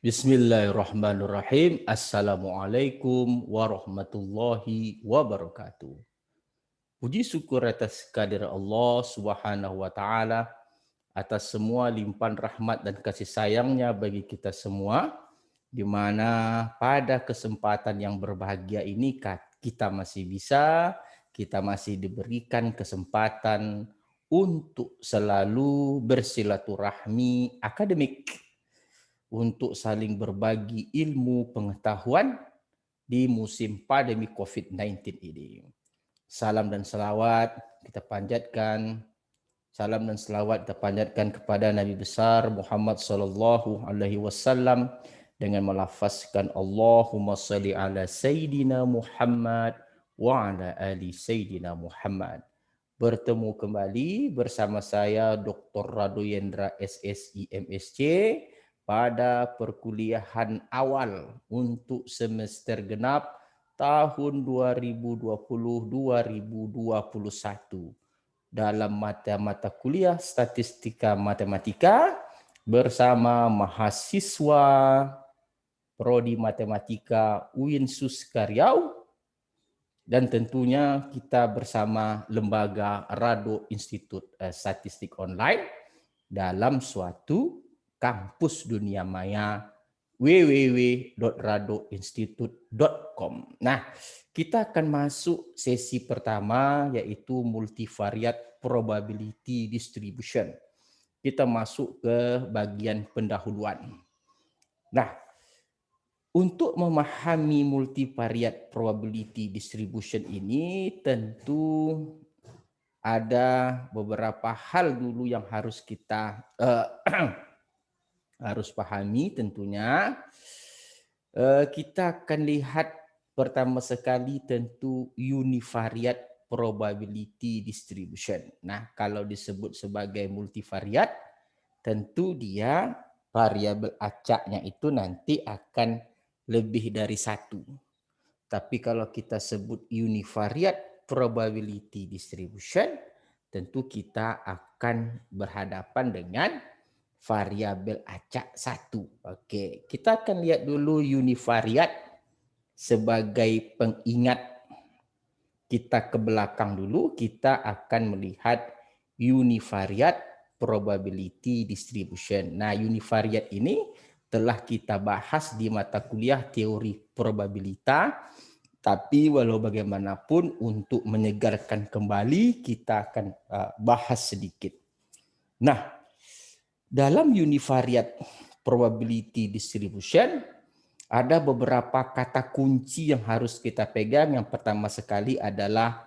Bismillahirrahmanirrahim. Assalamualaikum warahmatullahi wabarakatuh. Puji syukur atas kehadirat Allah Subhanahu wa taala atas semua limpahan rahmat dan kasih sayangnya bagi kita semua, di mana pada kesempatan yang berbahagia ini kita masih bisa, kita masih diberikan kesempatan untuk selalu bersilaturahmi akademik, untuk saling berbagi ilmu pengetahuan di musim pandemi COVID-19 ini. Salam dan selawat kita panjatkan, salam dan selawat kita panjatkan kepada Nabi besar Muhammad sallallahu alaihi wasallam dengan melafazkan Allahumma shalli ala Sayyidina Muhammad wa ala ali Sayyidina Muhammad. Bertemu kembali bersama saya Dr. Rado Yendra SSI MSc pada perkuliahan awal untuk semester genap tahun 2020-2021 dalam mata kuliah Statistika Matematika bersama mahasiswa Prodi Matematika UIN Suska Riau, dan tentunya kita bersama lembaga Rado Institut Statistik Online dalam suatu kampus dunia maya www.radoinstitute.com. Nah, kita akan masuk sesi pertama, yaitu multivariate probability distribution. Kita masuk ke bagian pendahuluan. Nah, untuk memahami multivariate probability distribution ini tentu ada beberapa hal dulu yang harus kita harus pahami tentunya. Kita akan lihat pertama sekali tentu univariate probability distribution. Nah, kalau disebut sebagai multivariate, tentu dia variabel acaknya itu nanti akan lebih dari satu. Tapi kalau kita sebut univariate probability distribution, tentu kita akan berhadapan dengan variabel acak satu. Oke, kita akan lihat dulu univariate sebagai pengingat. Kita ke belakang dulu, kita akan melihat univariate probability distribution. Nah, univariate ini telah kita bahas di mata kuliah teori probabilitas, tapi walau bagaimanapun untuk menyegarkan kembali kita akan bahas sedikit. Nah, dalam univariate probability distribution ada beberapa kata kunci yang harus kita pegang. Yang pertama sekali adalah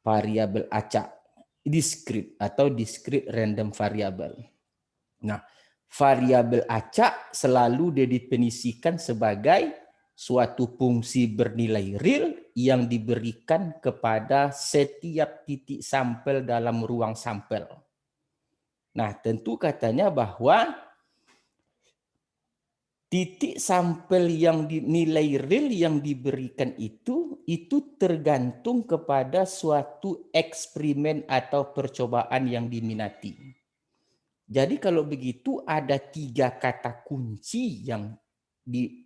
variabel acak, discrete atau discrete random variable. Nah, variabel acak selalu didefinisikan sebagai suatu fungsi bernilai real yang diberikan kepada setiap titik sampel dalam ruang sampel. Nah, tentu katanya bahwa titik sampel yang nilai real yang diberikan itu tergantung kepada suatu eksperimen atau percobaan yang diminati. Jadi kalau begitu ada tiga kata kunci yang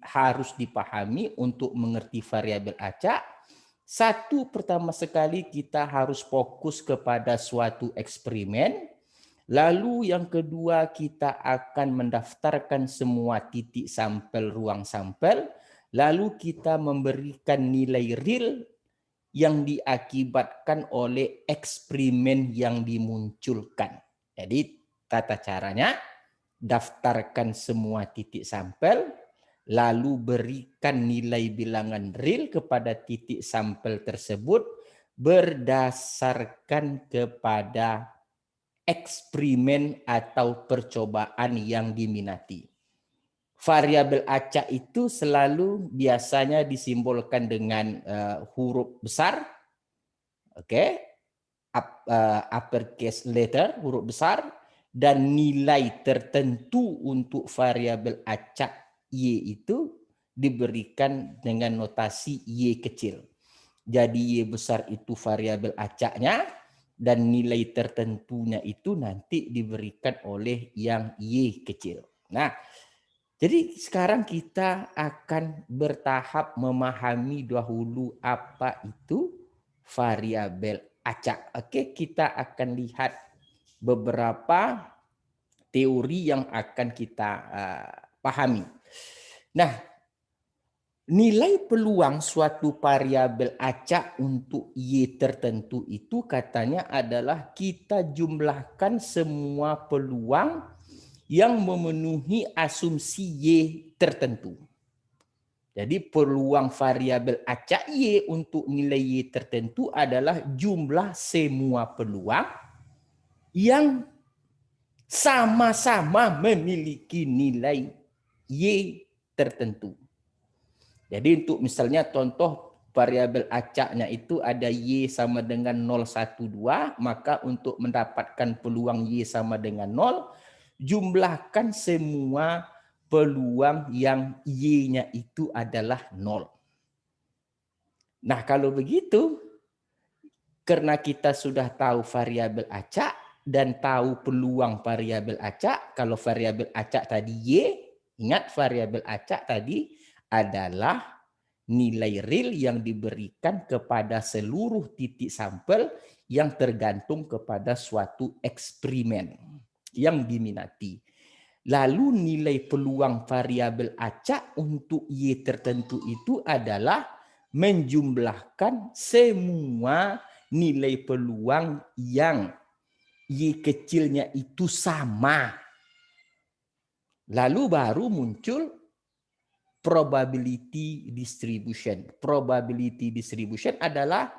harus dipahami untuk mengerti variabel acak. Satu, pertama sekali kita harus fokus kepada suatu eksperimen. Lalu yang kedua, kita akan mendaftarkan semua titik sampel ruang sampel. Lalu kita memberikan nilai real yang diakibatkan oleh eksperimen yang dimunculkan. Jadi tata caranya, daftarkan semua titik sampel, lalu berikan nilai bilangan real kepada titik sampel tersebut berdasarkan kepada eksperimen atau percobaan yang diminati. Variabel acak itu selalu biasanya disimbolkan dengan huruf besar, uppercase letter, huruf besar, dan nilai tertentu untuk variabel acak Y itu diberikan dengan notasi Y kecil. Jadi Y besar itu variabel acaknya, dan nilai tertentunya itu nanti diberikan oleh yang Y kecil. Nah, Jadi sekarang kita akan bertahap memahami dahulu apa itu variabel acak. Oke, kita akan lihat beberapa teori yang akan kita pahami. Nah, nilai peluang suatu variabel acak untuk Y tertentu itu katanya adalah kita jumlahkan semua peluang yang memenuhi asumsi Y tertentu. Jadi peluang variabel acak Y untuk nilai Y tertentu adalah jumlah semua peluang yang sama-sama memiliki nilai Y tertentu. Jadi untuk misalnya contoh variabel acaknya itu ada Y sama dengan 012, maka untuk mendapatkan peluang Y sama dengan 0, jumlahkan semua peluang yang Y-nya itu adalah 0. Nah, kalau begitu, karena kita sudah tahu variabel acak dan tahu peluang variabel acak, kalau variabel acak tadi Y, ingat variabel acak tadi adalah nilai real yang diberikan kepada seluruh titik sampel yang tergantung kepada suatu eksperimen yang diminati. Lalu nilai peluang variabel acak untuk Y tertentu itu adalah menjumlahkan semua nilai peluang yang Y kecilnya itu sama. Lalu baru muncul probability distribution. Probability distribution adalah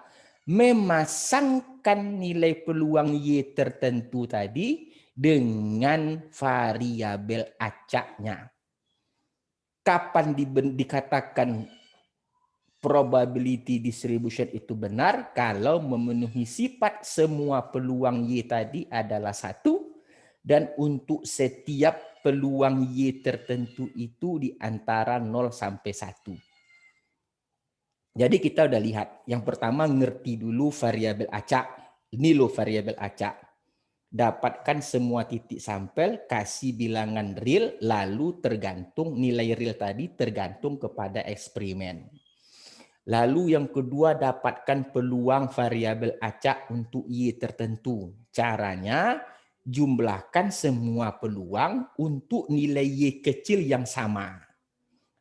memasangkan nilai peluang Y tertentu tadi dengan variabel acaknya. Kapan dikatakan probability distribution itu benar? Kalau memenuhi sifat semua peluang Y tadi adalah 1, dan untuk setiap peluang Y tertentu itu di antara 0 sampai 1. Jadi kita udah lihat. Yang pertama ngerti dulu variabel acak. Ini loh variabel acak. Dapatkan semua titik sampel, kasih bilangan real, lalu tergantung nilai real tadi tergantung kepada eksperimen. Lalu yang kedua, dapatkan peluang variabel acak untuk Y tertentu. Caranya jumlahkan semua peluang untuk nilai Y kecil yang sama.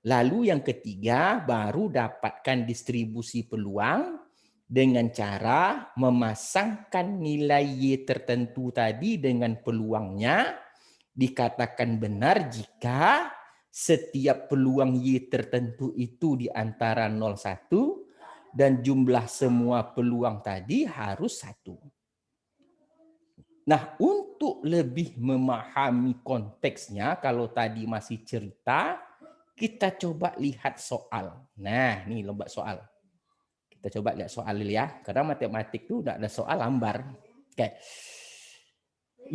Lalu yang ketiga, baru dapatkan distribusi peluang dengan cara memasangkan nilai Y tertentu tadi dengan peluangnya. Dikatakan benar jika setiap peluang Y tertentu itu di antara 0,1 dan jumlah semua peluang tadi harus 1. Nah, untuk lebih memahami konteksnya, kalau tadi masih cerita, kita coba lihat soal. Nah, nih lomba soal. Kita coba lihat soal dulu ya, karena matematik itu udah ada soal lambar. Oke. 5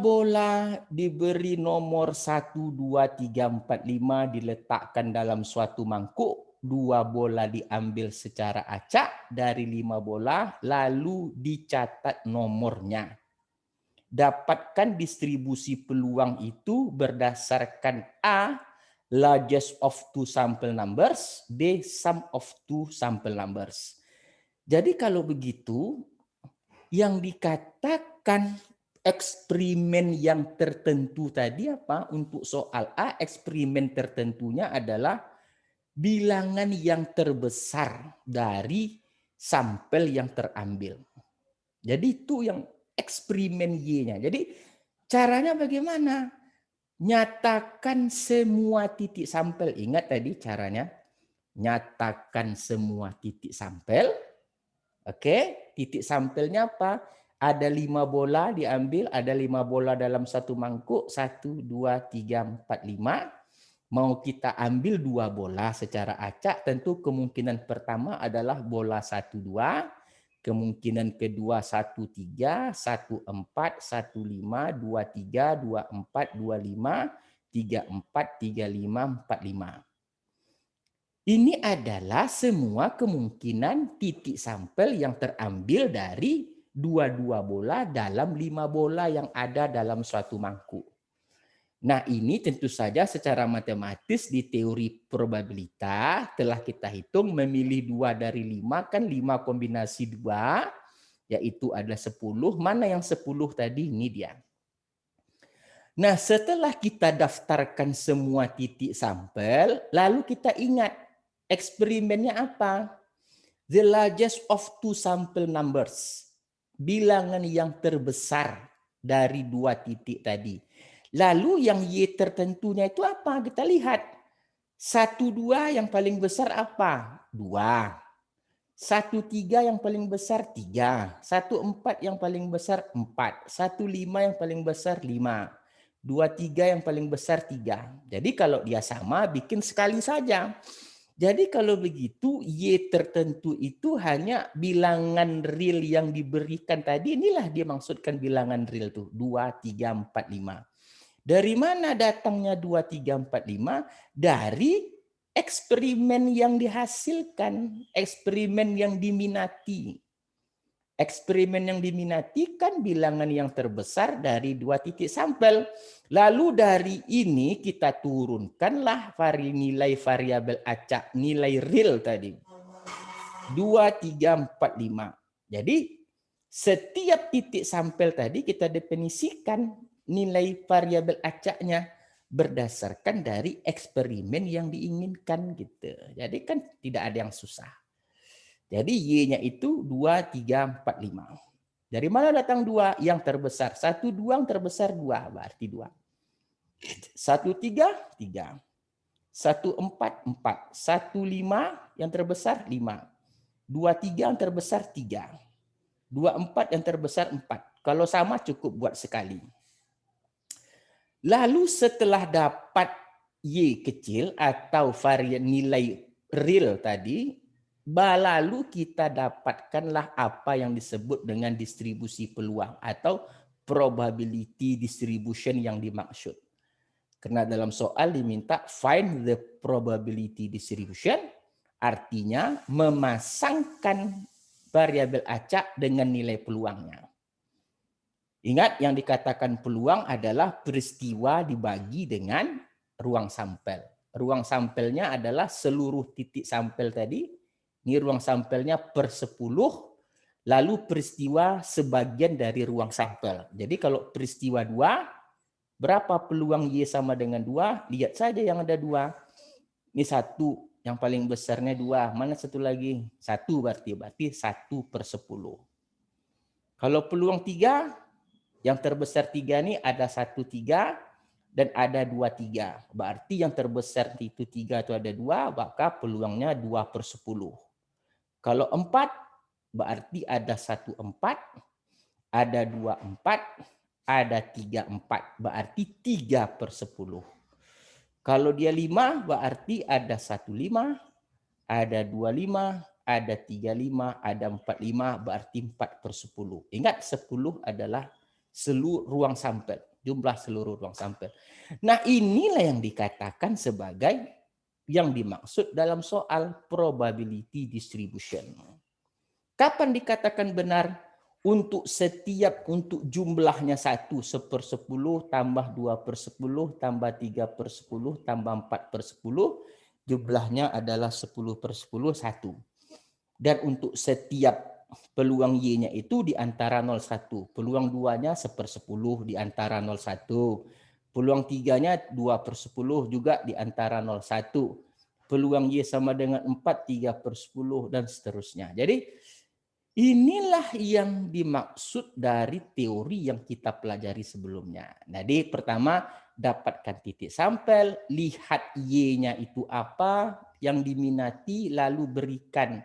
bola diberi nomor 1, 2, 3, 4, 5 diletakkan dalam suatu mangkuk. 2 bola diambil secara acak dari 5 bola, lalu dicatat nomornya. Dapatkan distribusi peluang itu berdasarkan A, largest of two sample numbers, B, sum of two sample numbers. Jadi kalau begitu, yang dikatakan eksperimen yang tertentu tadi apa? Untuk soal A, eksperimen tertentunya adalah bilangan yang terbesar dari sampel yang terambil. Jadi itu yang eksperimen Y-nya. Jadi caranya bagaimana? Nyatakan semua titik sampel. Ingat tadi caranya. Nyatakan semua titik sampel. Oke, titik sampelnya apa? Ada 5 bola diambil, ada 5 bola dalam satu mangkuk, 1, 2, 3, 4, 5. Mau kita ambil 2 bola secara acak, tentu kemungkinan pertama adalah bola 1, 2. Kemungkinan kedua 1, 3, 1, 4, 1, 5, 2, 3, 2, 4, 2, 5, 3, 4, 3, 5, 4, 5. Ini adalah semua kemungkinan titik sampel yang terambil dari 2 bola dalam 5 bola yang ada dalam suatu mangkuk. Nah, ini tentu saja secara matematis di teori probabilitas telah kita hitung memilih 2 dari 5 kan 5 kombinasi 2 yaitu ada 10. Mana yang 10 tadi? Ini dia. Nah, setelah kita daftarkan semua titik sampel, lalu kita ingat eksperimennya apa? The largest of two sample numbers. Bilangan yang terbesar dari 2 titik tadi. Lalu yang Y tertentunya itu apa? Kita lihat. 1, 2 yang paling besar apa? 2. 1, 3 yang paling besar 3. 1, 4 yang paling besar 4. 1, 5 yang paling besar 5. 2, 3 yang paling besar 3. Jadi kalau dia sama, bikin sekali saja. Jadi kalau begitu, Y tertentu itu hanya bilangan real yang diberikan tadi. Inilah dia maksudkan bilangan real tuh. 2, 3, 4, 5. Dari mana datangnya 2, 3, 4, 5? Dari eksperimen yang dihasilkan. Eksperimen yang diminati. Eksperimen yang diminati kan bilangan yang terbesar dari 2 titik sampel. Lalu dari ini kita turunkanlah nilai variabel acak, nilai real tadi. 2, 3, 4, 5. Jadi setiap titik sampel tadi kita definisikan nilai variabel acaknya berdasarkan dari eksperimen yang diinginkan gitu. Jadi kan tidak ada yang susah. Jadi Y-nya itu 2, 3, 4, 5. Dari mana datang 2? Yang terbesar. 1, 2 yang terbesar 2. Berarti 2. 1, 3, 3. 1, 4, 4. 1, 5 yang terbesar 5. 2, 3 yang terbesar 3. 2, 4 yang terbesar 4. Kalau sama cukup buat sekali. Lalu setelah dapat Y kecil atau varian nilai real tadi, lalu kita dapatkanlah apa yang disebut dengan distribusi peluang atau probability distribution yang dimaksud. Karena dalam soal diminta find the probability distribution, artinya memasangkan variabel acak dengan nilai peluangnya. Ingat yang dikatakan peluang adalah peristiwa dibagi dengan ruang sampel. Ruang sampelnya adalah seluruh titik sampel tadi. Ini ruang sampelnya per 10, lalu peristiwa sebagian dari ruang sampel. Jadi kalau peristiwa 2, berapa peluang Y sama dengan 2? Lihat saja yang ada 2. Ini 1, yang paling besarnya 2. Mana satu lagi? 1 berarti 1 per 10. Kalau peluang 3, yang terbesar 3 ini ada 1, 3 dan ada 2, 3. Berarti yang terbesar itu 3 itu ada 2, maka peluangnya 2 per 10. Kalau 4, berarti ada 1, 4, ada 2, 4, ada 3, 4. Berarti 3 per 10. Kalau dia 5, berarti ada 1, 5, ada 2, 5, ada 3, 5, ada 4, 5, berarti 4 per 10. Ingat 10 adalah seluruh ruang sampel, jumlah seluruh ruang sampel. Nah, inilah yang dikatakan sebagai yang dimaksud dalam soal probability distribution. Kapan dikatakan benar? Untuk jumlahnya 1 1/10 tambah 2/10 tambah 3/10 tambah 4/10, jumlahnya adalah 10/10 1. Dan untuk setiap peluang Y-nya itu di antara 0,1. Peluang 2-nya 1/10 di antara 0,1. Peluang 3-nya 2/10 juga di antara 0,1. Peluang Y sama dengan 4, 3/10 dan seterusnya. Jadi inilah yang dimaksud dari teori yang kita pelajari sebelumnya. Jadi pertama dapatkan titik sampel, lihat Y-nya itu apa yang diminati, lalu berikan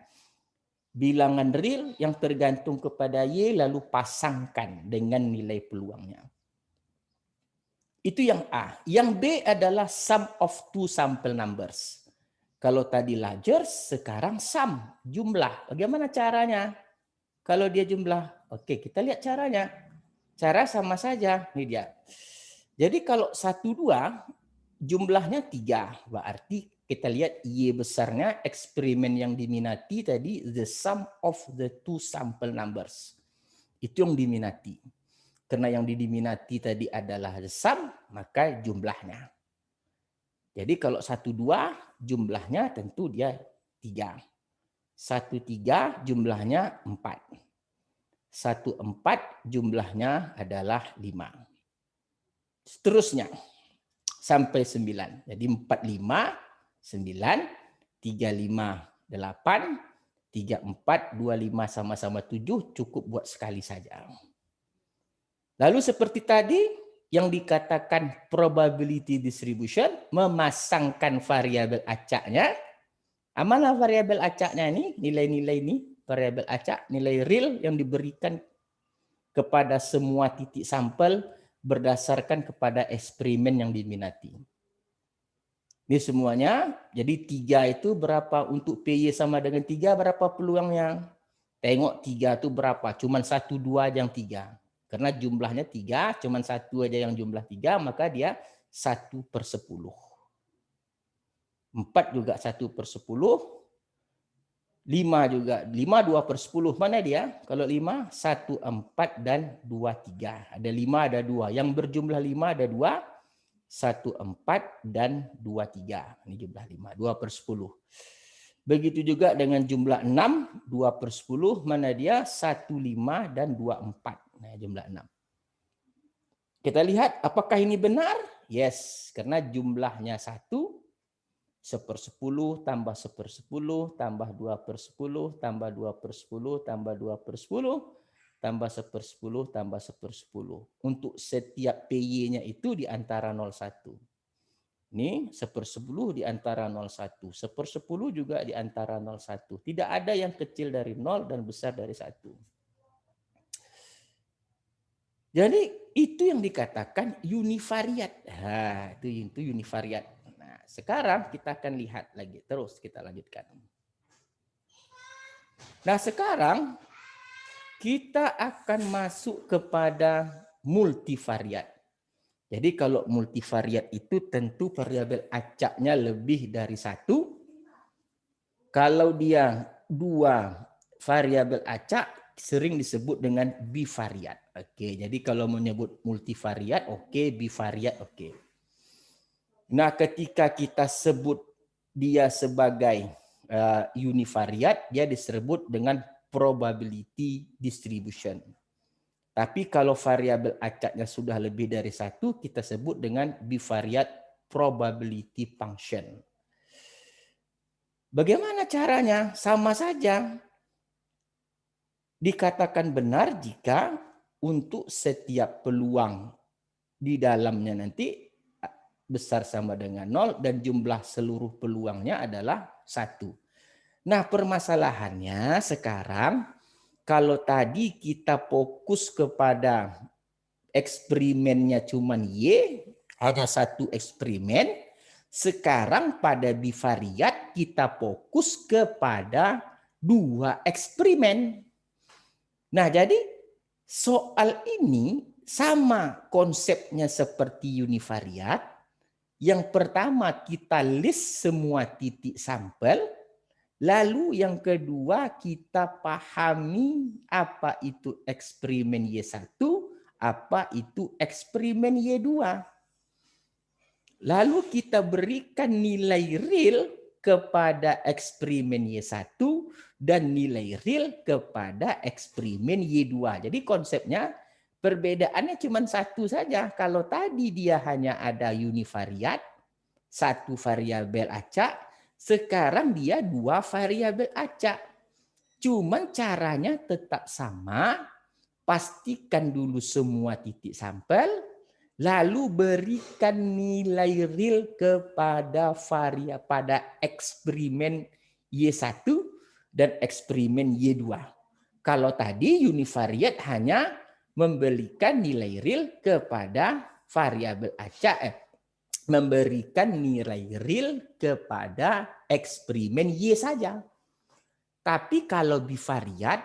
bilangan real yang tergantung kepada Y, lalu pasangkan dengan nilai peluangnya. Itu yang A. Yang B adalah sum of two sample numbers. Kalau tadi largest, sekarang sum, jumlah. Bagaimana caranya? Kalau dia jumlah, oke kita lihat caranya. Cara sama saja, ini dia. Jadi kalau 1, 2, jumlahnya 3, berarti kita lihat Y besarnya eksperimen yang diminati tadi the sum of the two sample numbers. Itu yang diminati. karena yang diminati tadi adalah sum, maka jumlahnya. Jadi kalau 1, 2 jumlahnya tentu dia 3. 1, 3 jumlahnya 4. 1, 4 jumlahnya adalah 5. Seterusnya sampai 9. Jadi 4, 5, 9, 3, 5, 8, 3, 4, 2, 5 sama-sama 7 cukup buat sekali saja. Lalu seperti tadi yang dikatakan probability distribution, memasangkan variabel acaknya. Mana variabel acaknya ini? Nilai-nilai ini, variabel acak, nilai real yang diberikan kepada semua titik sampel berdasarkan kepada eksperimen yang diminati. Ini semuanya, jadi 3 itu berapa untuk PY sama dengan 3, berapa peluangnya? Tengok 3 itu berapa, cuman 1, 2 yang 3. Karena jumlahnya 3, cuman 1 aja yang jumlah 3, maka dia 1/10. 4 juga 1/10. 5 juga, 5 2/10. Mana dia? Kalau 5, 1, 4 dan 2, 3. Ada 5, ada 2. Yang berjumlah 5 ada 2, 1, 4 dan 2, 3. Ini jumlah 5, 2/10. Begitu juga dengan jumlah 6, 2/10. Mana dia? 1, 5 dan 2, 4. Nah, jumlah 6. Kita lihat apakah ini benar? Yes, karena jumlahnya 1, 1/10 tambah 1/10 tambah 2/10 tambah 2/10 tambah 2/10 tambah 1/10 tambah 1/10. Untuk setiap PY-nya itu di antara 0,1. Ini 1/10 di antara 0,1. 1/10 juga di antara 0,1. Tidak ada yang kecil dari 0 dan besar dari 1. Jadi itu yang dikatakan univariat. Nah, itu univariat. Nah, sekarang kita akan lihat lagi. Terus kita lanjutkan. Nah, sekarang kita akan masuk kepada multivariat. Jadi kalau multivariat itu tentu variabel acaknya lebih dari 1. Kalau dia 2 variabel acak, sering disebut dengan bivariat. Oke, jadi kalau menyebut multivariat, oke, bivariat, oke. Nah, ketika kita sebut dia sebagai univariat, dia disebut dengan probability distribution. Tapi kalau variabel acaknya sudah lebih dari 1, kita sebut dengan bivariat probability function. Bagaimana caranya? Sama saja. Dikatakan benar jika untuk setiap peluang di dalamnya nanti besar sama dengan 0 dan jumlah seluruh peluangnya adalah 1. Nah, permasalahannya sekarang kalau tadi kita fokus kepada eksperimennya cuman Y, hanya satu eksperimen, sekarang pada bivariat kita fokus kepada 2 eksperimen. Nah, jadi soal ini sama konsepnya seperti univariat. Yang pertama kita list semua titik sampel, lalu yang kedua kita pahami apa itu eksperimen Y1, apa itu eksperimen Y2. Lalu kita berikan nilai real kepada eksperimen Y1 dan nilai real kepada eksperimen Y2. Jadi konsepnya perbedaannya cuma satu saja. Kalau tadi dia hanya ada univariat, satu variabel acak, sekarang dia 2 variabel acak. Cuman caranya tetap sama, pastikan dulu semua titik sampel, lalu berikan nilai real kepada pada eksperimen Y1 dan eksperimen Y2. Kalau tadi univariat hanya memberikan nilai real kepada variabel acak, memberikan nilai real kepada eksperimen Y saja. Tapi kalau bivariat,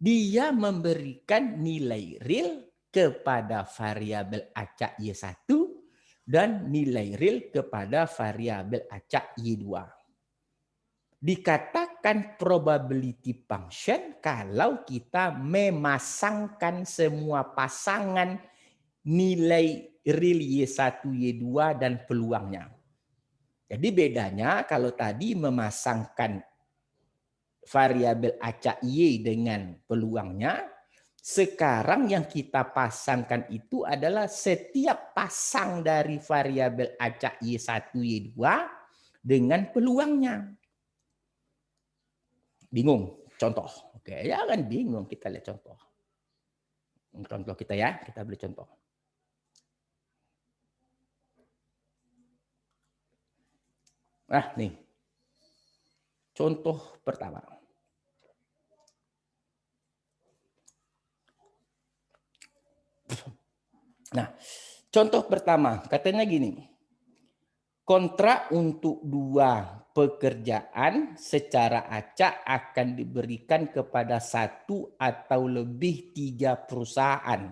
dia memberikan nilai real kepada variabel acak Y1 dan nilai real kepada variabel acak Y2. Dikatakan dikatakan probability function kalau kita memasangkan semua pasangan nilai real Y1, Y2 dan peluangnya. Jadi bedanya kalau tadi memasangkan variabel acak Y dengan peluangnya, sekarang yang kita pasangkan itu adalah setiap pasang dari variabel acak Y1, Y2 dengan peluangnya. Bingung? Contoh. Oke, jangan bingung, kita lihat contoh. Contoh kita ya, kita beli contoh. Nah, nih. Contoh pertama. Nah, contoh pertama, katanya gini. Kontrak untuk 2 pekerjaan secara acak akan diberikan kepada 1 atau lebih 3 perusahaan.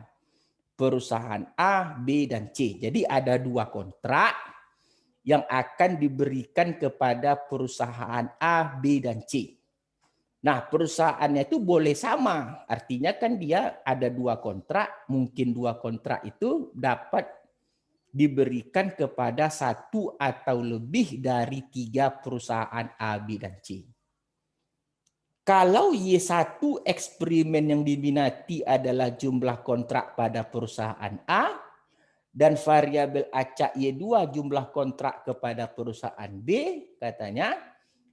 Perusahaan A, B, dan C. Jadi ada 2 kontrak yang akan diberikan kepada perusahaan A, B, dan C. Nah, perusahaannya itu boleh sama. Artinya kan dia ada 2 kontrak, mungkin 2 kontrak itu dapat diberikan kepada 1 atau lebih dari 3 perusahaan A, B, dan C. Kalau Y1 eksperimen yang diminati adalah jumlah kontrak pada perusahaan A dan variabel acak Y2 jumlah kontrak kepada perusahaan B, katanya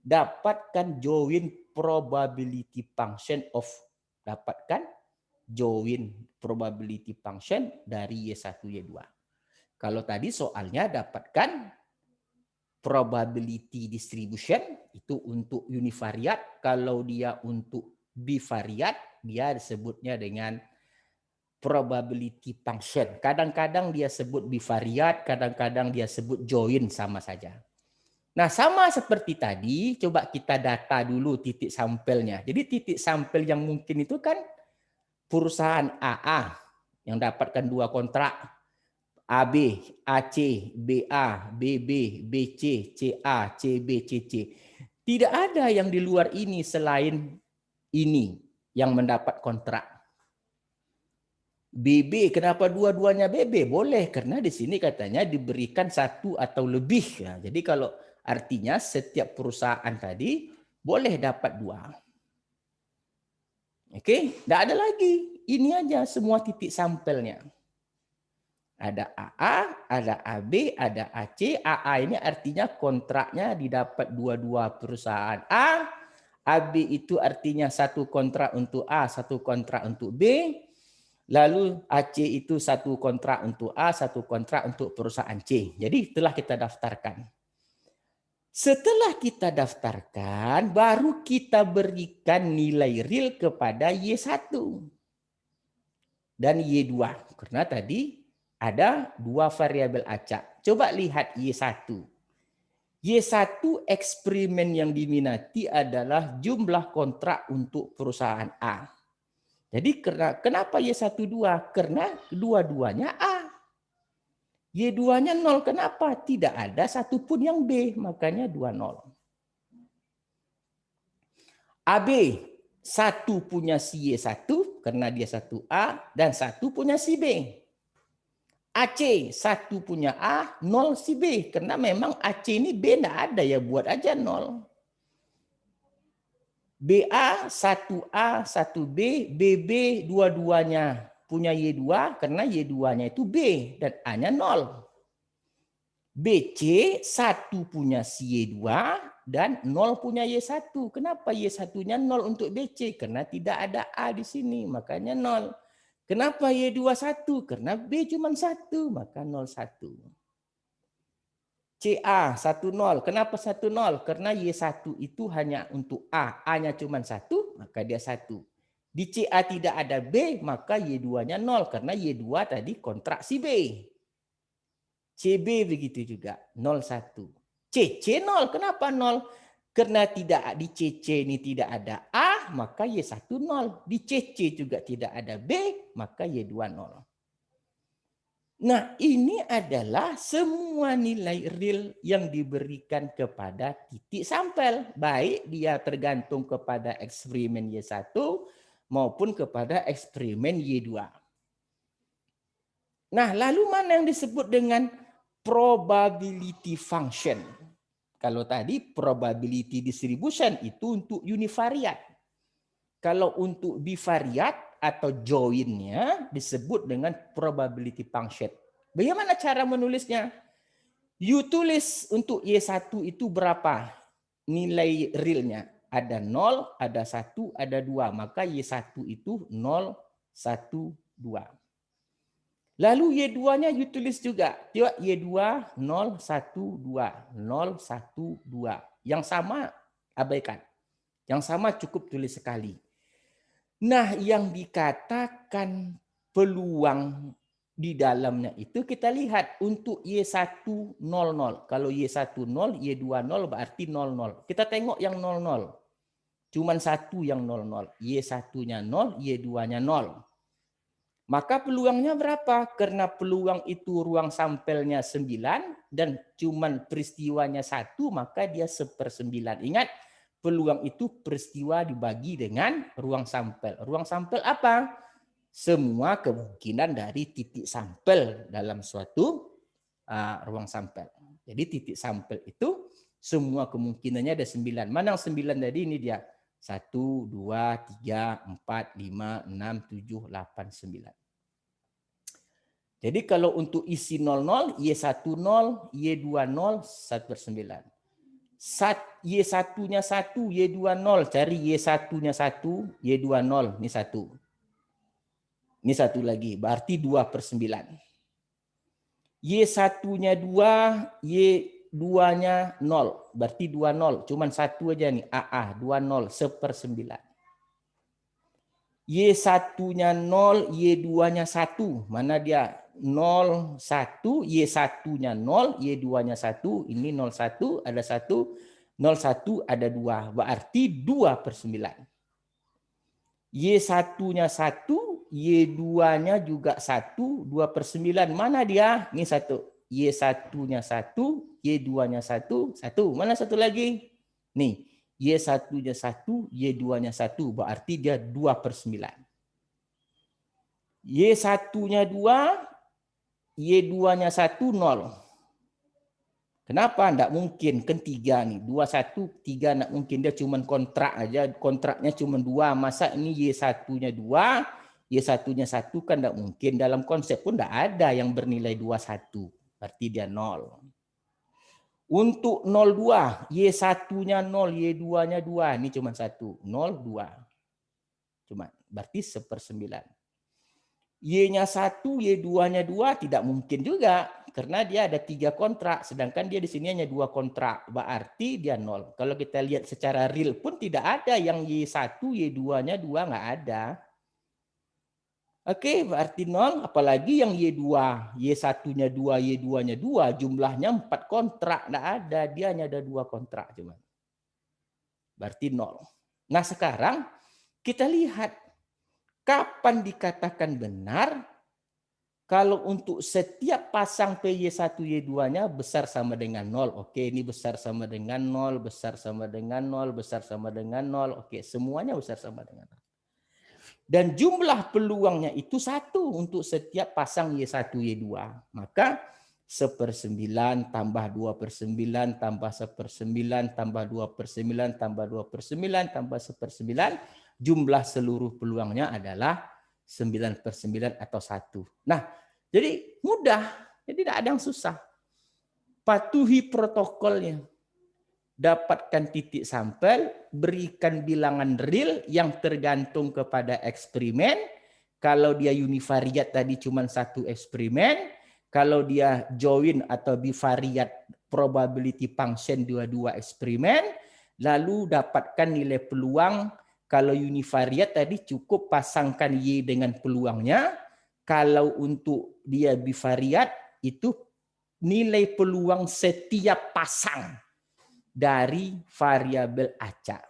dapatkan join probability function of dari Y1 Y2. Kalau tadi soalnya dapatkan probability distribution itu untuk univariat, kalau dia untuk bivariat dia disebutnya dengan probability function. Kadang-kadang dia sebut bivariat, kadang-kadang dia sebut join, sama saja. Nah, sama seperti tadi, coba kita data dulu titik sampelnya. Jadi titik sampel yang mungkin itu kan perusahaan AA yang dapatkan 2 kontrak. AB, AC, BA, BB, BC, CA, CB, CC. Tidak ada yang di luar ini selain ini yang mendapat kontrak. BB, kenapa dua-duanya BB? Boleh, karena di sini katanya diberikan 1 atau lebih. Ya, jadi kalau artinya setiap perusahaan tadi boleh dapat 2. Oke, tidak ada lagi. Ini aja semua titik sampelnya. Ada AA, ada AB, ada AC. AA ini artinya kontraknya didapat 2 perusahaan A. AB itu artinya 1 kontrak untuk A, 1 kontrak untuk B. Lalu AC itu 1 kontrak untuk A, 1 kontrak untuk perusahaan C. Jadi itulah kita daftarkan. Setelah kita daftarkan, baru kita berikan nilai real kepada Y1 dan Y2. Karena tadi ada 2 variabel acak. Coba lihat Y1. Y1 eksperimen yang diminati adalah jumlah kontrak untuk perusahaan A. Jadi kenapa Y1 2? Karena dua-duanya A. Y2-nya 0. Kenapa? Tidak ada satupun yang B. Makanya 2 0. AB 1 punya si Y1 karena dia 1A dan 1 punya si B. AC 1 punya A, 0 si B. Karena memang AC ini B tidak ada ya, buat aja 0. BA 1A, 1B, BB dua-duanya punya Y2 karena Y2-nya itu B dan A-nya 0. BC 1 punya si Y2 dan 0 punya Y1. Kenapa Y1-nya 0 untuk BC? Karena tidak ada A di sini, makanya 0. Kenapa Y2 1? Karena B cuma 1, maka 0 1. CA 1 0. Kenapa 1 0? Karena Y1 itu hanya untuk A. A-nya cuma 1, maka dia 1. Di CA tidak ada B, maka Y2-nya 0. Karena Y2 tadi kontrak si B. CB begitu juga, 0 1. CC 0. Kenapa 0? Karena tidak di CC ini tidak ada A, maka Y1 0. Di CC juga tidak ada B, maka Y2 0. Nah, ini adalah semua nilai real yang diberikan kepada titik sampel. Baik dia tergantung kepada eksperimen Y1 maupun kepada eksperimen Y2. Nah, lalu mana yang disebut dengan probability function? Kalau tadi probability distribution itu untuk univariat. Kalau untuk bivariat atau joinnya disebut dengan probability function. Bagaimana cara menulisnya? You tulis untuk Y1 itu berapa nilai realnya? Ada 0, ada 1, ada 2. Maka Y1 itu 0, 1, 2. Lalu Y2-nya you tulis juga. Tengok Y2 0, 1, 2. 0, 1, 2. Yang sama abaikan. Yang sama cukup tulis sekali. Nah, yang dikatakan peluang di dalamnya itu kita lihat untuk Y1 00. Kalau Y1 0, Y2 0 berarti 00. Kita tengok yang 00. Cuman satu yang 00. Y1-nya 0, Y2-nya 0. Maka peluangnya berapa? Karena peluang itu ruang sampelnya 9 dan cuman peristiwanya 1, maka dia 1/9. Ingat, peluang itu peristiwa dibagi dengan ruang sampel. Ruang sampel apa? Semua kemungkinan dari titik sampel dalam suatu ruang sampel. Jadi titik sampel itu semua kemungkinannya ada 9. Mana yang 9 tadi? Ini dia. 1, 2, 3, 4, 5, 6, 7, 8, 9. Jadi kalau untuk isi 00, Y1 0, Y2 0, 1/9. Y1-nya 1, Y2 0. Cari Y1-nya 1, Y2 0. Ini 1. Ini 1 lagi. Berarti 2/9. Y1-nya 2, Y2-nya 0. Berarti 2 0. Cuman 1 aja nih. AA 2 0. 1/9. Y1-nya 0, Y2-nya 1. Mana dia? 0, 1. Y1-nya 0, Y2-nya 1. Ini 0, 1. Ada 1. 0, 1. Ada 2. Berarti 2/9. Y1-nya 1. Y2-nya juga 1. 2/9. Mana dia? Ini 1. Y1-nya 1. Y2-nya 1. 1. Mana satu lagi? Nih. Y1-nya 1, Y2-nya 1. Berarti dia 2/9. Y1-nya 2, Y2-nya 1, 0. Kenapa? Tidak mungkin. Kan 3 nih. 2, 1, 3 tidak mungkin. Dia cuma kontrak aja. Kontraknya cuma 2. Masa ini Y1-nya 2, Y1-nya 1 kan tidak mungkin. Dalam konsep pun tidak ada yang bernilai 2, 1. Berarti dia 0. Untuk 02, Y1-nya 0, Y2-nya 2. Ini cuma 1. 0, 2. Cuma. Berarti 1/9. Y-nya 1, Y2-nya 2 tidak mungkin juga. Karena dia ada 3 kontrak. Sedangkan dia di sini hanya 2 kontrak. Berarti dia 0. Kalau kita lihat secara real pun tidak ada yang Y1, Y2-nya 2 nggak ada. Oke, berarti 0. Apalagi yang Y2. Y1-nya 2, Y2-nya 2. Jumlahnya 4 kontrak. Nggak ada. Dia hanya ada 2 kontrak. Cuma. Berarti 0. Nah sekarang kita lihat. Kapan dikatakan benar kalau untuk setiap pasang PY1, Y2-nya besar sama dengan 0. Oke, ini besar sama dengan 0, besar sama dengan 0, besar sama dengan 0. Oke, semuanya besar sama dengan 0. Dan jumlah peluangnya itu 1 untuk setiap pasang Y1, Y2. Maka 1/9 tambah 2/9 tambah 1/9 tambah 2/9 tambah 2/9 tambah 1/9. Jumlah seluruh peluangnya adalah 9/9 atau 1. Nah, jadi mudah. Jadi tidak ada yang susah. Patuhi protokolnya. Dapatkan titik sampel, berikan bilangan real yang tergantung kepada eksperimen. Kalau dia univariat tadi cuma 1 eksperimen. Kalau dia join atau bivariat probability function 2 eksperimen. Lalu dapatkan nilai peluang. Kalau univariat tadi cukup pasangkan Y dengan peluangnya. Kalau untuk dia bivariat itu nilai peluang setiap pasang dari variabel acak.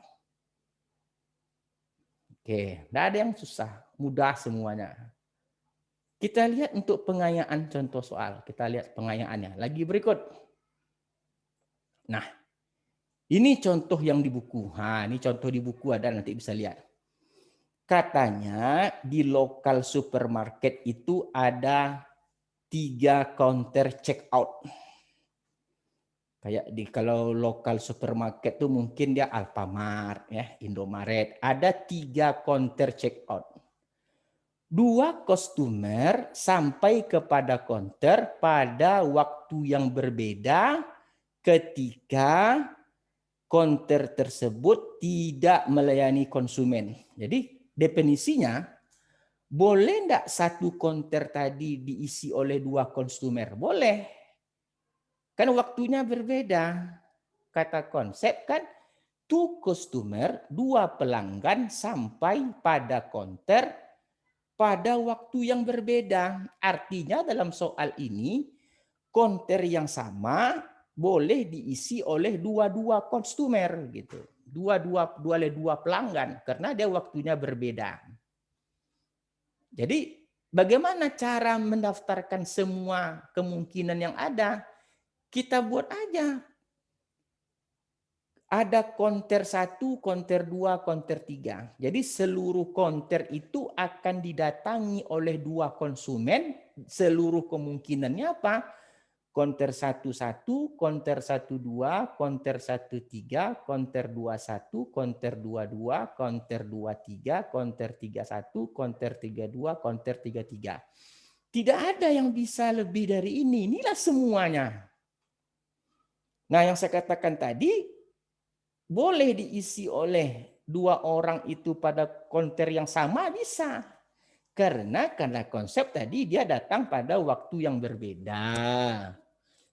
Oke, tidak ada yang susah, mudah semuanya. Kita lihat untuk pengayaan contoh soal. Kita lihat pengayaannya. Lagi berikut. Nah, ini contoh yang di buku. Nah, ini contoh di buku ada, nanti bisa lihat. Katanya di lokal supermarket itu ada 3 counter check out. Kayak di kalau lokal supermarket tuh mungkin dia Alfamart, ya, Indomaret. Ada 3 counter check out. 2 customer sampai kepada counter pada waktu yang berbeda ketika counter tersebut tidak melayani konsumen. Jadi definisinya, boleh enggak satu counter tadi diisi oleh 2 customer? Boleh. Kan waktunya berbeda. Kata konsep kan, 2 customer, 2 pelanggan sampai pada counter pada waktu yang berbeda. Artinya dalam soal ini, counter yang sama boleh diisi oleh dua customer gitu. Dua pelanggan karena dia waktunya berbeda. Jadi bagaimana cara mendaftarkan semua kemungkinan yang ada? Kita buat aja. Ada counter 1, counter 2, counter 3. Jadi seluruh counter itu akan didatangi oleh 2 konsumen. Seluruh kemungkinannya apa? Counter 11, counter 12, counter 13, counter 21, counter 22, counter 23, counter 31, counter 32, counter 33. Tidak ada yang bisa lebih dari ini. Inilah semuanya. Nah, yang saya katakan tadi, boleh diisi oleh 2 orang itu pada counter yang sama, bisa. Karena konsep tadi dia datang pada waktu yang berbeda.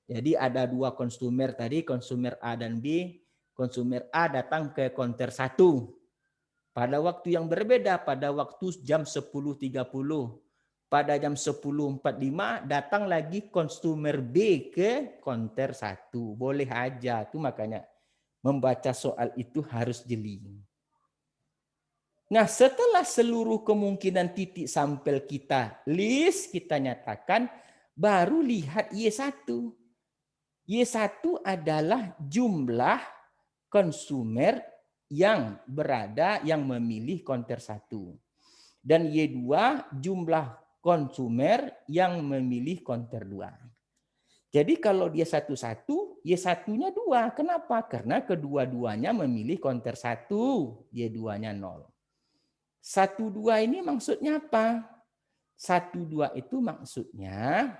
Jadi ada 2 konsumer tadi, konsumer A dan B. Konsumer A datang ke counter 1 pada waktu yang berbeda, pada waktu jam 10.30. Pada jam 10.45 datang lagi konsumer B ke counter 1. Boleh aja, itu makanya membaca soal itu harus jeli. Nah, setelah seluruh kemungkinan titik sampel kita list, kita nyatakan, baru lihat Y1. Y1 adalah jumlah konsumer yang memilih counter 1. Dan Y2 jumlah konsumer yang memilih counter 2. Jadi kalau dia 1-1, Y1-nya 2. Kenapa? Karena kedua-duanya memilih counter 1, Y2-nya 0. 1-2 ini maksudnya apa? 1-2 itu maksudnya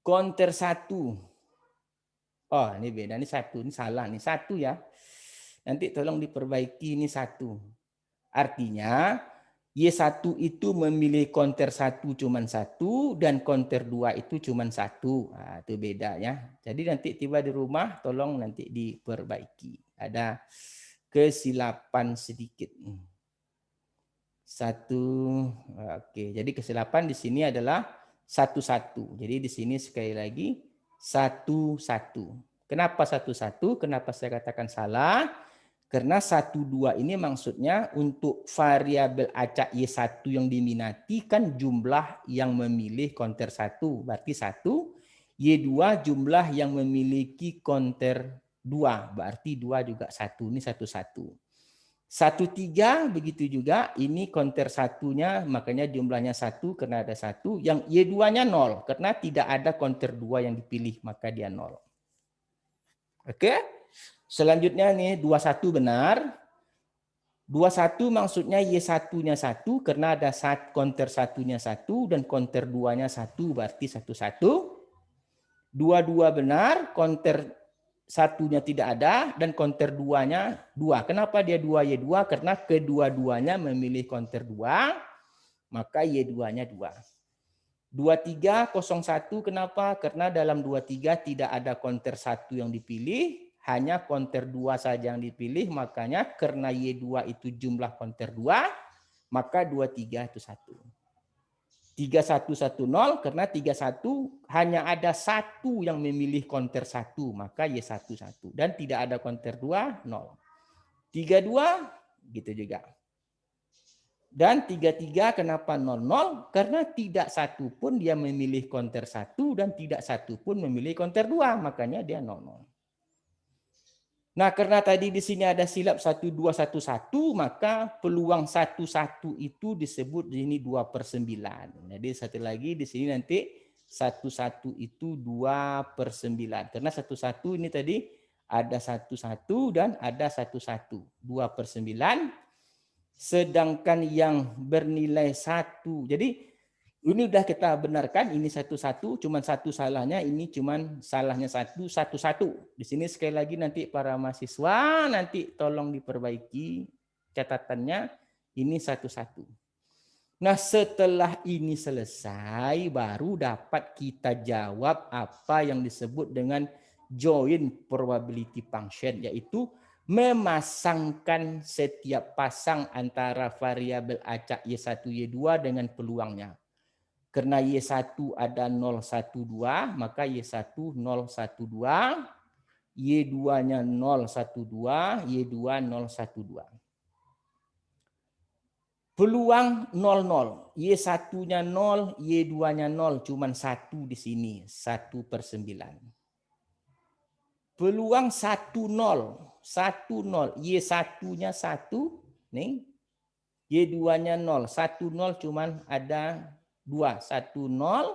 counter 1. Oh, ini beda. Ini 1. Ini salah. Ini 1 ya. Nanti tolong diperbaiki, ini 1. Artinya Y1 itu memilih counter 1 cuma 1 dan counter 2 itu cuma 1. Nah, itu bedanya. Jadi nanti tiba di rumah tolong nanti diperbaiki. Ada kesilapan sedikit. 1. Oke, jadi kesilapan di sini adalah 1-1. Jadi di sini sekali lagi 1-1. Kenapa 1-1? Kenapa saya katakan salah? Karena 1-2 ini maksudnya untuk variabel acak Y1 yang diminati kan jumlah yang memilih counter 1. Berarti 1. Y2 jumlah yang memiliki counter 2. Berarti 2 juga 1. Ini 1-1. 1-3 begitu juga. Ini counter 1-nya makanya jumlahnya 1 karena ada 1. Yang Y2-nya 0 karena tidak ada counter 2 yang dipilih maka dia 0. Oke? Selanjutnya nih 21 benar. 21 maksudnya Y1-nya 1 karena ada counter 1-nya 1 dan counter 2-nya 1 berarti 1-1. 22 benar, counter 1-nya tidak ada dan counter 2-nya 2. Kenapa dia 2 Y2? Karena kedua-duanya memilih counter 2, maka Y2-nya 2. 2301 kenapa? Karena dalam 23 tidak ada counter 1 yang dipilih, hanya counter 2 saja yang dipilih, makanya karena Y2 itu jumlah counter 2, maka 23 itu 1. 3110 karena 31 hanya ada 1 yang memilih counter 1, maka Y1 1. Dan tidak ada counter 2, 0. 32 gitu juga. Dan 33 kenapa 00? Karena tidak satu pun dia memilih konter 1 dan tidak satu pun memilih konter 2. Makanya dia 00. Nah, karena tadi di sini ada silap 1211, maka peluang 11 itu disebut di sini 2/9. Jadi satu lagi di sini nanti 11 itu 2/9. Karena 11 ini tadi ada 11 dan ada 11. 2/9. Sedangkan yang bernilai 1. Jadi ini udah kita benarkan, ini 11, cuman satu salahnya, ini cuman salahnya 111. Di sini sekali lagi nanti para mahasiswa nanti tolong diperbaiki catatannya, ini 11. Nah, setelah ini selesai baru dapat kita jawab apa yang disebut dengan join probability function, yaitu memasangkan setiap pasang antara variabel acak Y1, Y2 dengan peluangnya. Karena Y1 ada 012, maka Y1 012, Y2-nya 012, Y2 012. Peluang 00, Y1-nya 0, Y2-nya 0, cuman 1 di sini, 1/9. Peluang 10, 10, Y1-nya 1, nih. Y2-nya 0, 10 cuman ada 2, 10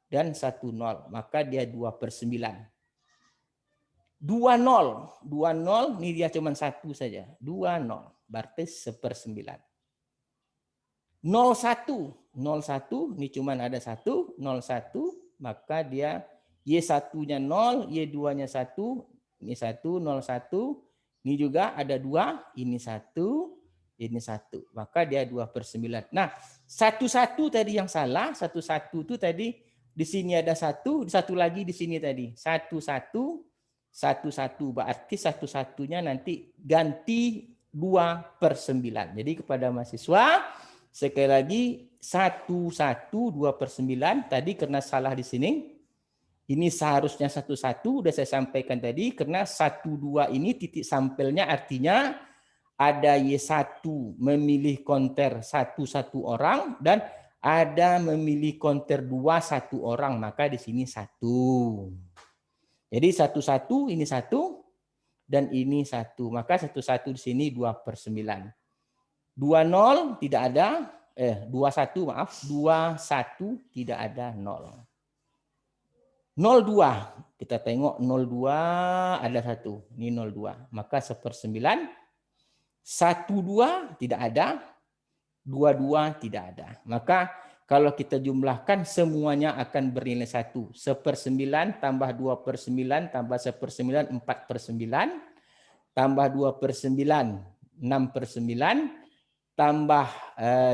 dan 10, maka dia 2/9. 20 ini dia cuma 1 saja, 20 berarti 1/9. 01 ini cuma ada 1, 01, maka dia Y1-nya 0, Y2-nya 1, ini 1, 01, ini juga ada 2, ini 1, ini 1, maka dia 2/9. Nah, 11 tadi yang salah, 11 itu tadi di sini ada 1, satu lagi di sini tadi 11, 11, berarti 11-nya nanti ganti 2/9. Jadi kepada mahasiswa sekali lagi 11 2/9 tadi karena salah di sini. Ini seharusnya 11, udah saya sampaikan tadi, karena 12 ini titik sampelnya artinya ada Y1 memilih konter 1 orang dan ada memilih konter 2 1 orang, maka di sini 1. Jadi 11 ini 1 dan ini 1, maka 11 di sini 2/9. 20 tidak ada, 21 maaf, 21 tidak ada 0. 02, kita tengok 02 ada 1, ini 02, maka 1/9. 12 tidak ada, 22 tidak ada. Maka kalau kita jumlahkan semuanya akan bernilai 1. 1/9 tambah 2/9 tambah 1/9 4/9 tambah 2/9 6/9 tambah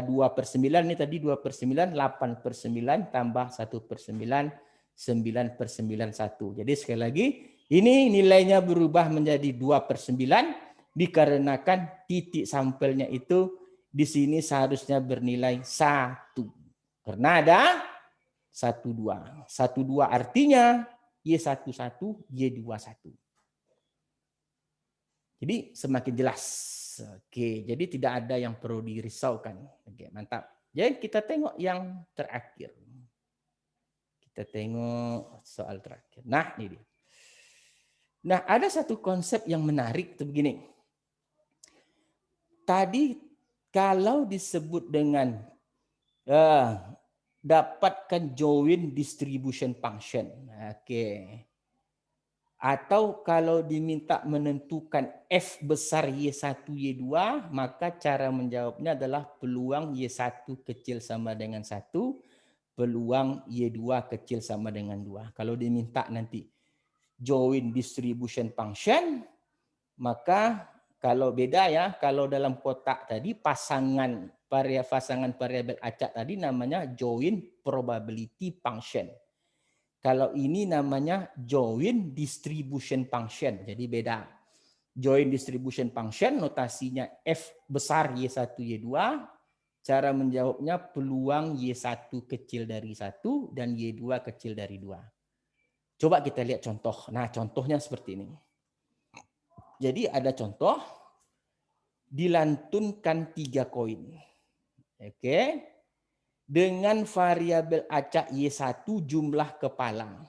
2/9 ini tadi 2/9 8/9 tambah 1/9 9/91. Jadi sekali lagi ini nilainya berubah menjadi 2/9 dikarenakan titik sampelnya itu di sini seharusnya bernilai 1. Karena ada 12. 12 artinya Y11, Y21. Jadi semakin jelas. Oke, jadi tidak ada yang perlu dirisaukan. Oke, mantap. Jadi kita tengok yang terakhir. Kita tengok soal terakhir. Nah, ini dia. Nah, ada satu konsep yang menarik itu begini. Tadi kalau disebut dengan dapatkan join distribution function. Oke. Atau kalau diminta menentukan F besar Y1, Y2, maka cara menjawabnya adalah peluang Y1 kecil sama dengan 1, peluang Y2 kecil sama dengan 2. Kalau diminta nanti join distribution function, maka kalau beda ya, kalau dalam kotak tadi pasangan variabel acak tadi namanya join probability function. Kalau ini namanya join distribution function, jadi beda. Join distribution function notasinya F besar Y1, Y2, cara menjawabnya peluang Y1 kecil dari 1 dan Y2 kecil dari 2. Coba kita lihat contoh. Nah, contohnya seperti ini. Jadi ada contoh, dilantunkan 3 koin. Oke. Dengan variabel acak Y1 jumlah kepala.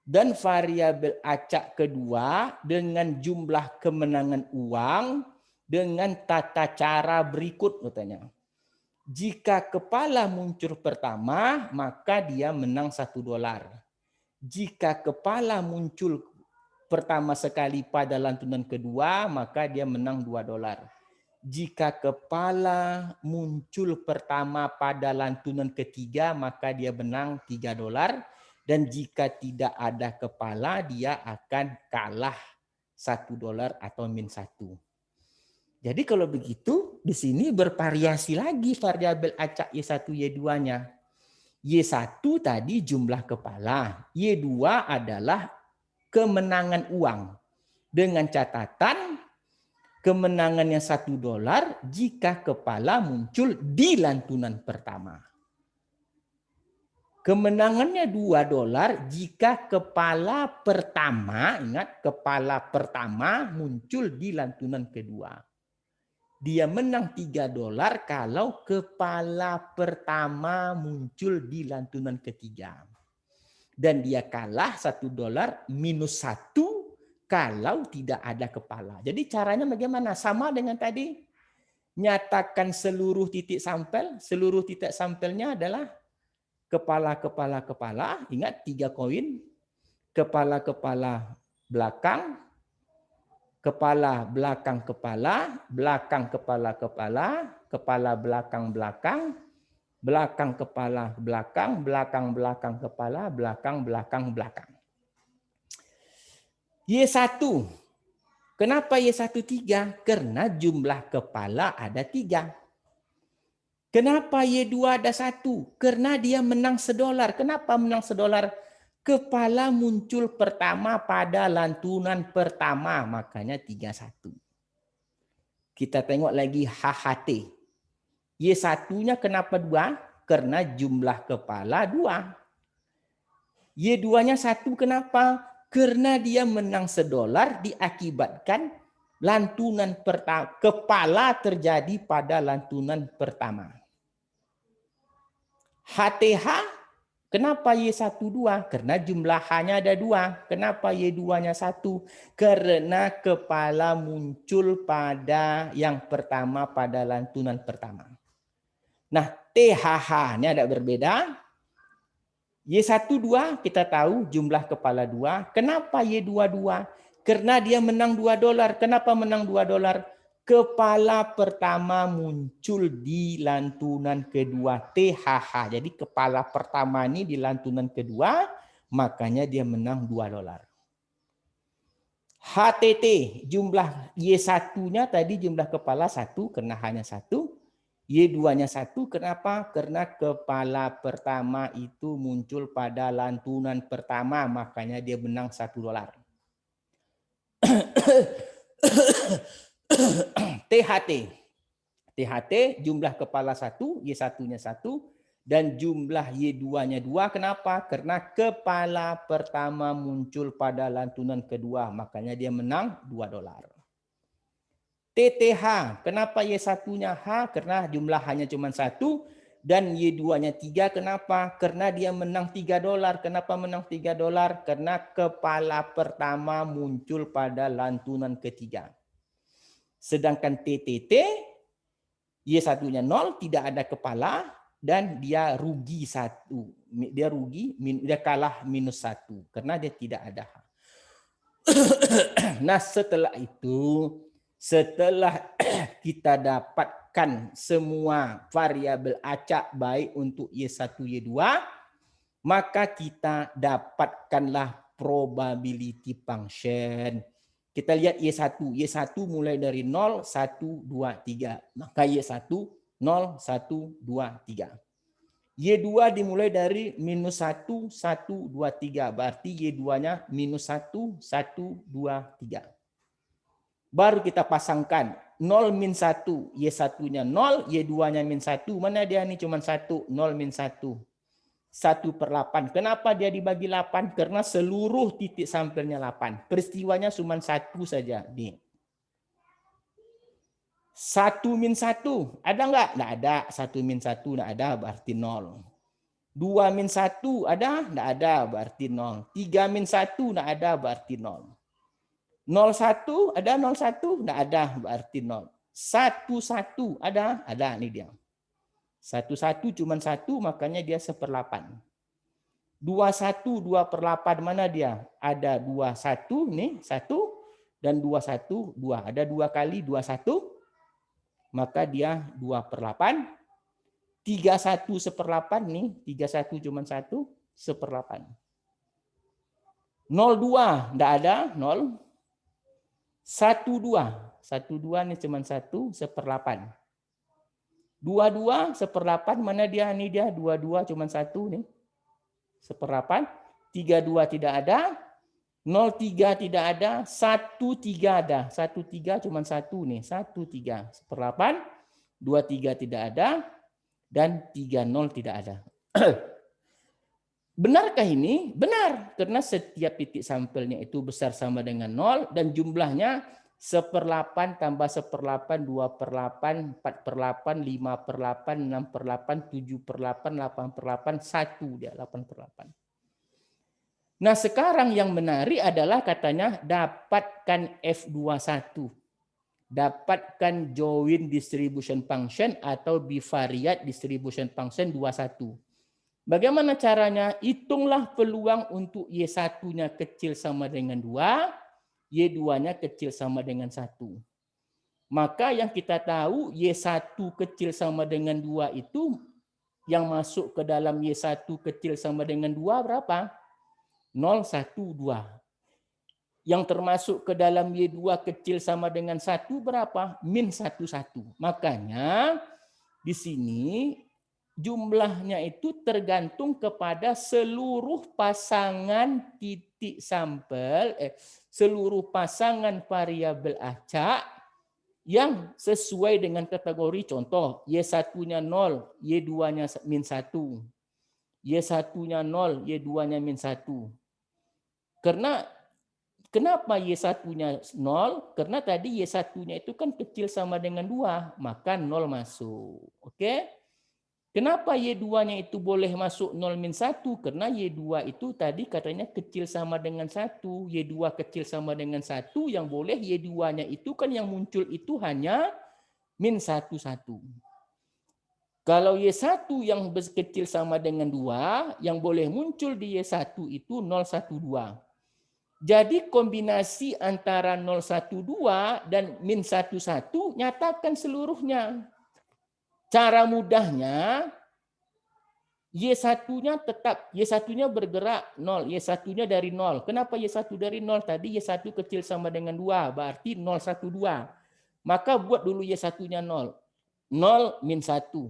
Dan variabel acak kedua dengan jumlah kemenangan uang dengan tata cara berikut katanya. Jika kepala muncul pertama, maka dia menang $1. Jika kepala muncul pertama sekali pada lantunan kedua, maka dia menang $2. Jika kepala muncul pertama pada lantunan ketiga, maka dia menang $3. Dan jika tidak ada kepala, dia akan kalah $1 atau -1. Jadi kalau begitu, di sini bervariasi lagi variabel acak Y1, Y2-nya. Y1 tadi jumlah kepala, Y2 adalah kemenangan uang. Dengan catatan kemenangannya $1 jika kepala muncul di lantunan pertama. Kemenangannya $2 jika kepala pertama, ingat kepala pertama muncul di lantunan kedua. Dia menang $3 kalau kepala pertama muncul di lantunan ketiga. Dan dia kalah $1 -1 kalau tidak ada kepala. Jadi caranya bagaimana? Sama dengan tadi. Nyatakan seluruh titik sampel. Seluruh titik sampelnya adalah kepala. Ingat 3 koin. Kepala-kepala belakang. Kepala belakang kepala. Belakang kepala kepala. Kepala belakang belakang. Belakang kepala belakang. Belakang belakang kepala. Belakang belakang belakang. Y1. Kenapa Y1 3? Karena jumlah kepala ada 3. Kenapa Y2 ada 1? Karena dia menang $1. Kenapa menang $1? Kepala muncul pertama pada lantunan pertama, makanya 31. Kita tengok lagi HHT. Y1-nya kenapa 2? Karena jumlah kepala 2. Y2-nya 1 kenapa? Karena dia menang $1 diakibatkan lantunan pertama, kepala terjadi pada lantunan pertama. HTH, kenapa Y1 2? Karena jumlah H-nya ada 2. Kenapa Y2-nya 1? Karena kepala muncul pada yang pertama pada lantunan pertama. Nah, THH-nya ada berbeda. Y1 2 kita tahu jumlah kepala 2. Kenapa Y2 2? Karena dia menang $2. Kenapa menang $2? Kepala pertama muncul di lantunan kedua THH. Jadi kepala pertama ini di lantunan kedua, makanya dia menang $2. HTT jumlah Y1-nya tadi jumlah kepala 1 karena hanya 1. Y2-nya 1, kenapa? Karena kepala pertama itu muncul pada lantunan pertama, makanya dia menang $1. THT. THT jumlah kepala 1, Y1-nya 1, dan jumlah Y2-nya 2, kenapa? Karena kepala pertama muncul pada lantunan kedua, makanya dia menang $2. TTH, kenapa Y1-nya H? Karena jumlah hanya cuma 1 dan Y2-nya 3, kenapa? Karena dia menang $3. Kenapa menang $3? Karena kepala pertama muncul pada lantunan ketiga. Sedangkan TTT, Y1-nya 0, tidak ada kepala dan dia rugi 1. Dia kalah -1 karena dia tidak ada H. Nah, setelah itu, setelah kita dapatkan semua variabel acak baik untuk Y1, Y2, maka kita dapatkanlah probability function. Kita lihat Y1. Y1 mulai dari 0, 1, 2, 3. Maka Y1 0, 1, 2, 3. Y2 dimulai dari -1, 1, 2, 3. Berarti Y2-nya -1, 1, 2, 3. Baru kita pasangkan 0 -1, Y1-nya 0, Y2-nya -1. Mana dia ini cuma 1, 0 -1. 1/8. Kenapa dia dibagi 8? Karena seluruh titik sampelnya 8. Peristiwanya cuma 1 saja. Nih. 1 min 1, ada nggak? Nggak ada. 1 min 1 nggak ada, berarti 0. 2 min 1 ada? Nggak ada, berarti 0. 3 min 1 nggak ada, berarti 0. 01 ada 01? Nggak ada, berarti 0. 11 ada? Ada, ini dia. 11 cuma 1, makanya dia 1/8. 21 2/8 mana dia? Ada 21 nih, 1 dan 21 2. Ada 2 kali 21, maka dia 2/8. 31 1/8 nih, 31 cuma 1, 1/8. 02 enggak ada, 0. 12 nih cuma 1, 1/8. 22 1/8 mana dia? Ini dia 22 cuma 1 nih. 1/8. 32 tidak ada. 03 tidak ada. 13 ada. 13 cuma 1 nih. 13 1/8. 23 tidak ada. Dan 30 tidak ada. Benarkah ini? Benar. Karena setiap titik sampelnya itu besar sama dengan 0. Dan jumlahnya 1/8 tambah 1/8, 2/8, 4/8, 5/8, 6/8, 7/8, 8/8, 1 dia 8/8. Nah, sekarang yang menarik adalah katanya dapatkan F21. Dapatkan joint distribution function atau bivariate distribution function 21. Bagaimana caranya? Hitunglah peluang untuk Y1-nya kecil sama dengan 2, Y2-nya kecil sama dengan 1. Maka yang kita tahu Y1 kecil sama dengan 2 itu yang masuk ke dalam Y1 kecil sama dengan 2 berapa? 0, 1, 2. Yang termasuk ke dalam Y2 kecil sama dengan 1 berapa? Min 1, 1. Makanya di sini jumlahnya itu tergantung kepada seluruh pasangan titik sampel, seluruh pasangan variabel acak yang sesuai dengan kategori. Contoh, Y1-nya 0, Y2-nya min 1. Y1-nya 0, Y2-nya min 1. Kenapa Y1-nya 0? Karena tadi Y1-nya itu kan kecil sama dengan 2, maka 0 masuk. Oke? Kenapa Y2-nya itu boleh masuk 0 min 1? Karena Y2 itu tadi katanya kecil sama dengan 1. Y2 kecil sama dengan 1, yang boleh Y2-nya itu kan yang muncul itu hanya min 1, 1. Kalau Y1 yang kecil sama dengan 2, yang boleh muncul di Y1 itu 0, 1, 2. Jadi kombinasi antara 012 dan min 11 nyatakan seluruhnya. Cara mudahnya Y1-nya tetap, Y1-nya bergerak 0, Y1-nya dari 0. Kenapa Y1 dari 0? Tadi Y1 kecil sama dengan 2, berarti 012. Maka buat dulu Y1-nya 0. 0 min 1.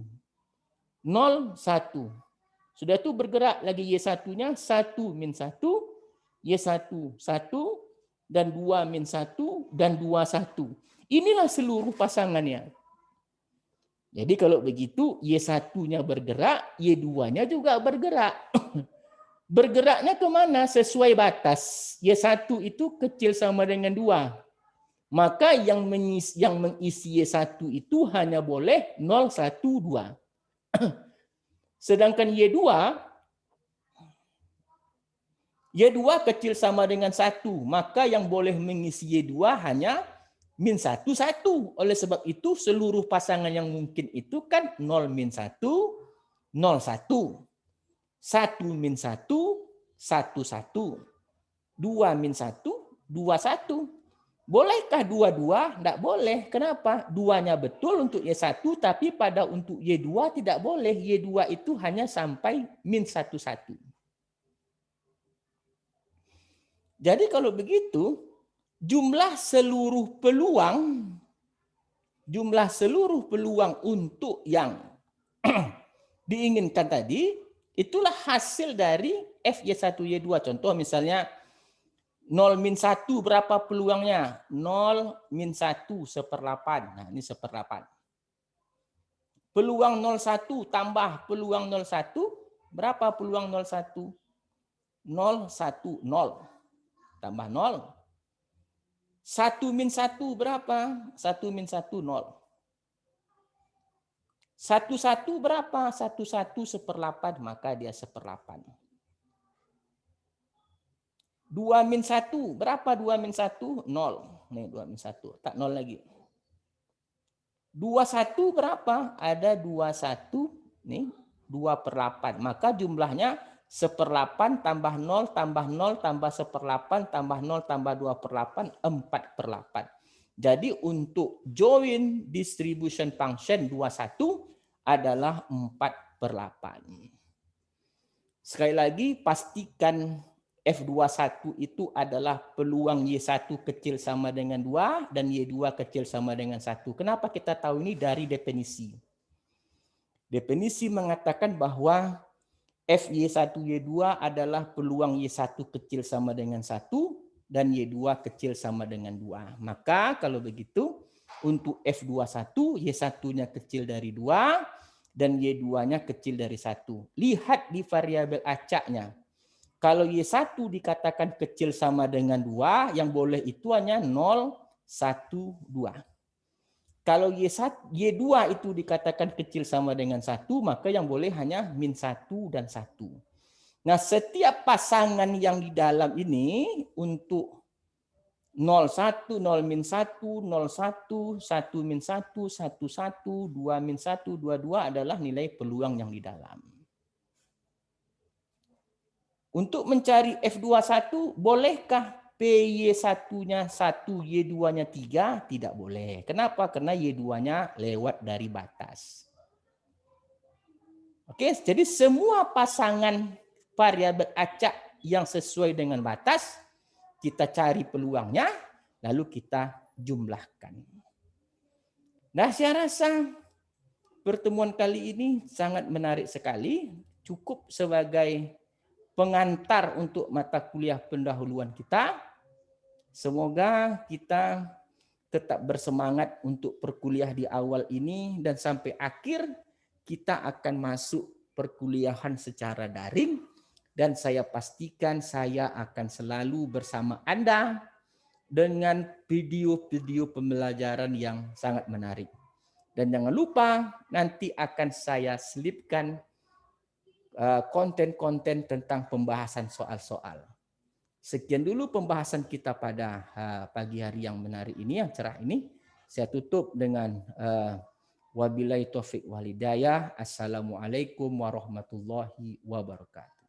0, 1. Sudah itu bergerak lagi Y1-nya 1 min 1. Y1 1 dan 2 min 1 dan 2 1. Inilah seluruh pasangannya. Jadi kalau begitu Y1-nya bergerak, Y2-nya juga bergerak. Bergeraknya kemana? Sesuai batas. Y1 itu kecil sama dengan 2. Maka yang mengisi Y1 itu hanya boleh 0, 1, 2. Sedangkan Y2 kecil sama dengan 1, maka yang boleh mengisi Y2 hanya min 1, 1. Oleh sebab itu seluruh pasangan yang mungkin itu kan 0 min 1, 0, 1. 1 min 1, 1, 1. 2 min 1, 2, 1. Bolehkah 2, 2? Tidak boleh. Kenapa? 2-nya betul untuk Y1, tapi pada untuk Y2 tidak boleh. Y2 itu hanya sampai min 1, 1. Jadi kalau begitu, jumlah seluruh peluang untuk yang diinginkan tadi, itulah hasil dari FY1, Y2. Contoh misalnya 0 min 1 berapa peluangnya? 0 min 1 1/8. Nah, ini 1/8. Peluang 01 tambah peluang 01, berapa peluang 01? 0, 1, 0. Tambah 0. 1 min 1 berapa? 1 min 1, 0. 1/1 berapa? 1/1 1/8, maka dia 1/8. 2-1 berapa 2-1? 0. Nih 2-1, tak 0 lagi. 21 berapa? Ada 21, nih 2/8. Maka jumlahnya 1/8 tambah 0 tambah 0 tambah 1/8 tambah 0 tambah 2/8, 4/8. Jadi untuk join distribution function 21 adalah 4/8. Sekali lagi pastikan F21 itu adalah peluang Y1 kecil sama dengan 2 dan Y2 kecil sama dengan 1. Kenapa kita tahu ini? Dari definisi. Definisi mengatakan bahwa FY1 Y2 adalah peluang Y1 kecil sama dengan 1 dan Y2 kecil sama dengan 2. Maka kalau begitu untuk F21 Y1-nya kecil dari 2 dan Y2-nya kecil dari 1. Lihat di variabel acaknya. Kalau Y1 dikatakan kecil sama dengan 2, yang boleh itu hanya 0, 1, 2. Kalau Y2 itu dikatakan kecil sama dengan 1, maka yang boleh hanya -1 dan 1. Nah, setiap pasangan yang di dalam ini untuk 0, 1, 0-1, 0, 1, 1-1, 1-1, 2-1, 2-2 adalah nilai peluang yang di dalam. Untuk mencari F21, bolehkah PY1-nya 1, Y2-nya 3? Tidak boleh. Kenapa? Karena Y2-nya lewat dari batas. Oke, jadi semua pasangan variabel acak yang sesuai dengan batas, kita cari peluangnya, lalu kita jumlahkan. Nah, saya rasa pertemuan kali ini sangat menarik sekali, cukup sebagai pengantar untuk mata kuliah pendahuluan kita. Semoga kita tetap bersemangat untuk perkuliah di awal ini dan sampai akhir kita akan masuk perkuliahan secara daring dan saya pastikan saya akan selalu bersama Anda dengan video-video pembelajaran yang sangat menarik. Dan jangan lupa nanti akan saya selipkan konten-konten tentang pembahasan soal-soal. Sekian dulu pembahasan kita pada pagi hari yang menarik ini, yang cerah ini. Saya tutup dengan wabillahi taufik wal hidayah. Assalamualaikum warahmatullahi wabarakatuh.